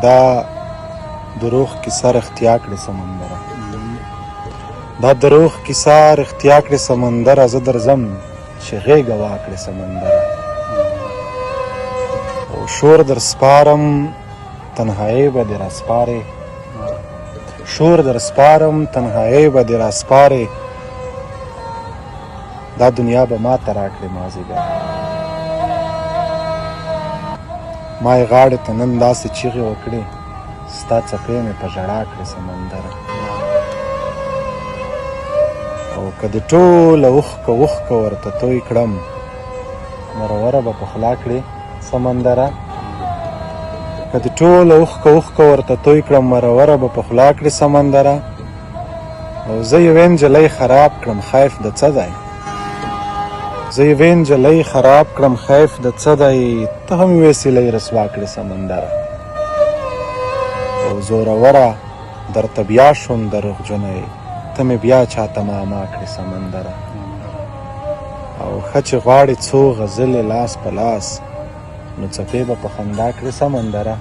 دا دروغ کیسه رښتیا کړې سمندره، دا دروغ کیسه رښتیا کړې سمندره، زه درځم چې غېږه واکړې سمندره. او شور در سپارم تنهایۍ به دې راسپارې، شور در سپارم تنهایۍ به دې راسپارې، دا دنیا به ما ته راکړې مازدیګر. ما یې غاړې ته نن داسې چیغې وکړې، ستا څپې مې په ژړا کړې سمندره. او که دې ټوله اوښکه اوښکه ورته توی کړم، مروره به په خوله کړې سمندره. که دې ټوله اوښکه اوښکه ورته توی کړم، مروره به په خوله کړې سمندره. او زه یوې نجلۍ خراب کړم، خیف د څه دی؟ زه یوې نجلۍ خراب کړم، خیف د څه دی؟ ته هم یوې سیلۍ رسوا کړې سمندره. او زوروره درته بیا شوم دروغجنۍ، ته مې بیا چاته معما کړې سمندره. او ښه چې غواړې څو غزلې لاس په لاس، نو څپې به په خندا کړې سمندره.